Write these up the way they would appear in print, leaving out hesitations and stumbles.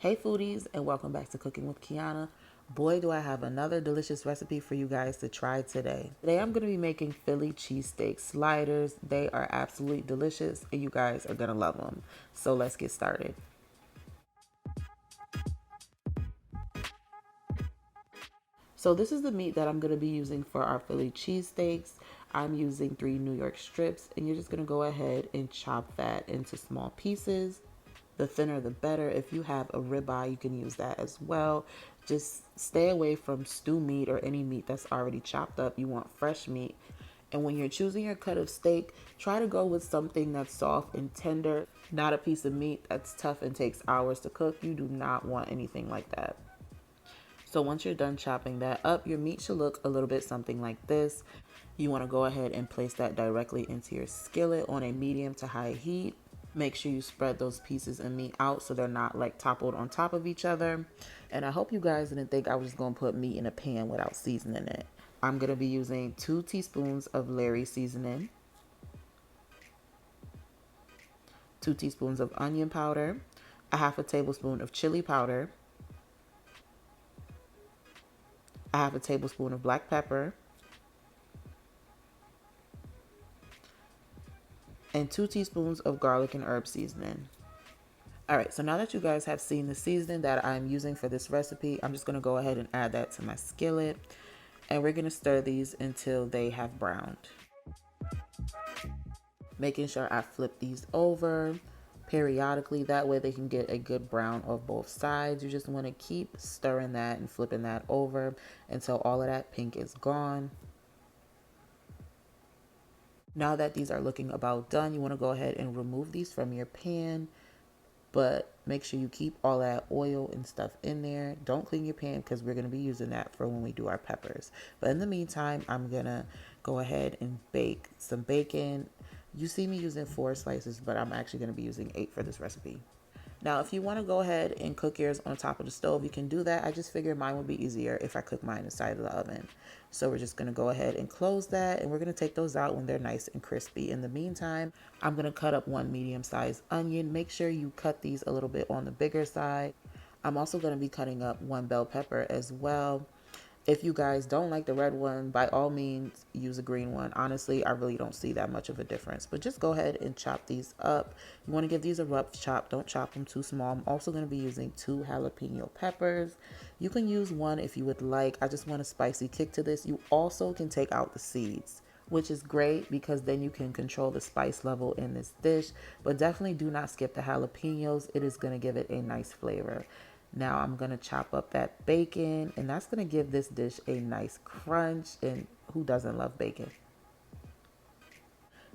Hey foodies, and welcome back to Cooking with Kiana. Boy, do I have another delicious recipe for you guys to try today. Today I'm going to be making Philly cheesesteak sliders. They are absolutely delicious and you guys are going to love them. So let's get started. So this is the meat that I'm going to be using for our Philly cheesesteaks. I'm using 3 New York strips, and you're just going to go ahead and chop that into small pieces. The thinner the better. If you have a ribeye, you can use that as well. Just stay away from stew meat or any meat that's already chopped up. You want fresh meat. And when you're choosing your cut of steak, try to go with something that's soft and tender, not a piece of meat that's tough and takes hours to cook. You do not want anything like that. So once you're done chopping that up, your meat should look a little bit something like this. You want to go ahead and place that directly into your skillet on a medium to high heat. Make sure you spread those pieces of meat out so they're not like toppled on top of each other. And I hope you guys didn't think I was just going to put meat in a pan without seasoning it. I'm going to be using 2 teaspoons of Lawrys seasoning, 2 teaspoons of onion powder, a half a tablespoon of chili powder, a half a tablespoon of black pepper, and 2 teaspoons of garlic and herb seasoning. All right, so now that you guys have seen the seasoning that I'm using for this recipe, I'm just gonna go ahead and add that to my skillet. And we're gonna stir these until they have browned. Making sure I flip these over periodically, that way they can get a good brown of both sides. You just wanna keep stirring that and flipping that over until all of that pink is gone. Now that these are looking about done, you wanna go ahead and remove these from your pan. But make sure you keep all that oil and stuff in there. Don't clean your pan because we're going to be using that for when we do our peppers. But in the meantime, I'm going to go ahead and bake some bacon. You see me using 4 slices, but I'm actually going to be using 8 for this recipe. Now, if you want to go ahead and cook yours on top of the stove, you can do that. I just figured mine would be easier if I cook mine inside of the oven. So we're just going to go ahead and close that, and we're going to take those out when they're nice and crispy. In the meantime, I'm going to cut up 1 medium-sized onion. Make sure you cut these a little bit on the bigger side. I'm also going to be cutting up 1 bell pepper as well. If you guys don't like the red one, by all means, use a green one. Honestly, I really don't see that much of a difference. But just go ahead and chop these up. You want to give these a rough chop. Don't chop them too small. I'm also going to be using 2 jalapeno peppers. You can use 1 if you would like. I just want a spicy kick to this. You also can take out the seeds, which is great because then you can control the spice level in this dish. But definitely do not skip the jalapenos. It is going to give it a nice flavor. Now I'm going to chop up that bacon, and that's going to give this dish a nice crunch, and who doesn't love bacon?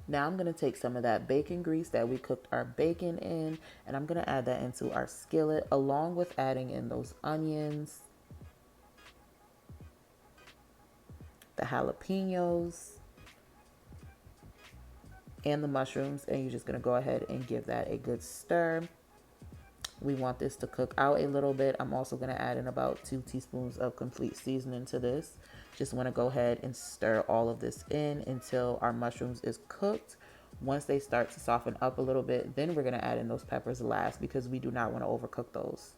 Now I'm going to take some of that bacon grease that we cooked our bacon in, and I'm going to add that into our skillet along with adding in those onions, the jalapenos, and the mushrooms, and you're just going to go ahead and give that a good stir. We want this to cook out a little bit. I'm also going to add in about 2 teaspoons of complete seasoning to this. Just want to go ahead and stir all of this in until our mushrooms is cooked. Once they start to soften up a little bit, then we're going to add in those peppers last because we do not want to overcook those.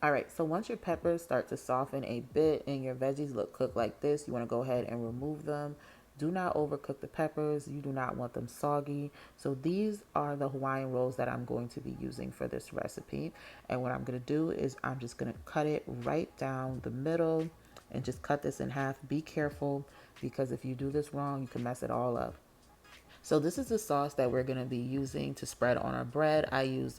All right, so once your peppers start to soften a bit and your veggies look cooked like this, you want to go ahead and remove them. Do not overcook the peppers. You do not want them soggy. So these are the Hawaiian rolls that I'm going to be using for this recipe. And what I'm going to do is I'm just going to cut it right down the middle and just cut this in half. Be careful because if you do this wrong, you can mess it all up. So this is the sauce that we're going to be using to spread on our bread. I use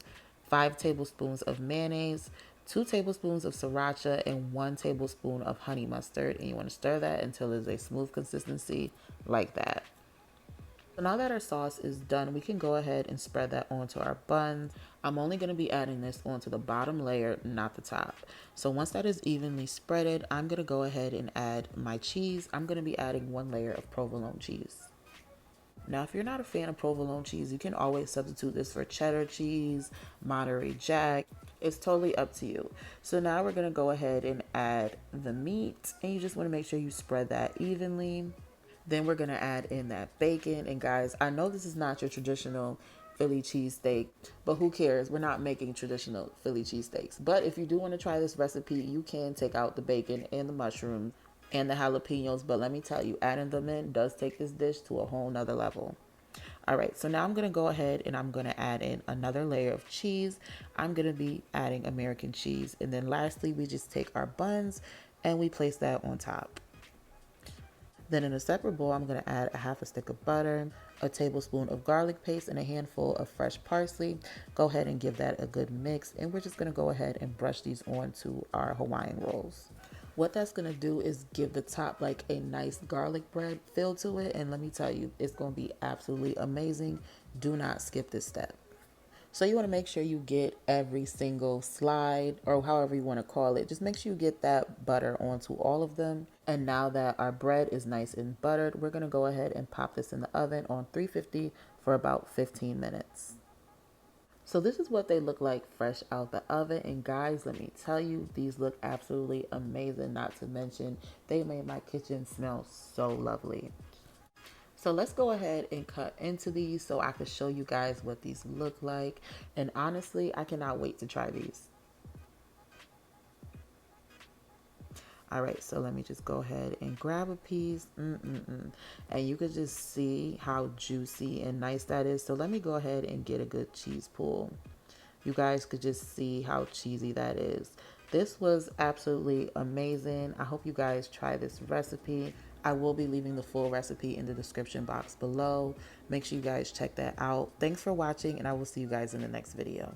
5 tablespoons of mayonnaise, 2 tablespoons of sriracha, and 1 tablespoon of honey mustard. And you want to stir that until it's a smooth consistency like that. So now that our sauce is done, we can go ahead and spread that onto our buns. I'm only going to be adding this onto the bottom layer, not the top. So once that is evenly spreaded, I'm going to go ahead and add my cheese. I'm going to be adding 1 layer of provolone cheese. Now, if you're not a fan of provolone cheese, you can always substitute this for cheddar cheese, Monterey Jack. It's totally up to you. So now we're going to go ahead and add the meat, and you just want to make sure you spread that evenly. Then we're going to add in that bacon. And guys, I know this is not your traditional Philly cheesesteak, but who cares? We're not making traditional Philly cheesesteaks. But if you do want to try this recipe, you can take out the bacon and the mushrooms and the jalapenos. But let me tell you, adding them in does take this dish to a whole nother level. All right, so now I'm going to go ahead and I'm going to add in another layer of cheese. I'm going to be adding American cheese. And then lastly, we just take our buns and we place that on top. Then in a separate bowl, I'm going to add a half a stick of butter, a tablespoon of garlic paste, and a handful of fresh parsley. Go ahead and give that a good mix. And we're just going to go ahead and brush these onto our Hawaiian rolls. What that's going to do is give the top like a nice garlic bread feel to it. And let me tell you, it's going to be absolutely amazing. Do not skip this step. So you want to make sure you get every single slide, or however you want to call it. Just make sure you get that butter onto all of them. And now that our bread is nice and buttered, we're going to go ahead and pop this in the oven on 350 for about 15 minutes. So this is what they look like fresh out the oven. And guys, let me tell you, these look absolutely amazing. Not to mention, they made my kitchen smell so lovely. So let's go ahead and cut into these so I can show you guys what these look like. And honestly, I cannot wait to try these. All right, so let me just go ahead and grab a piece. And you could just see how juicy and nice that is. So let me go ahead and get a good cheese pull. You guys could just see how cheesy that is. This was absolutely amazing. I hope you guys try this recipe. I will be leaving the full recipe in the description box below. Make sure you guys check that out. Thanks for watching, and I will see you guys in the next video.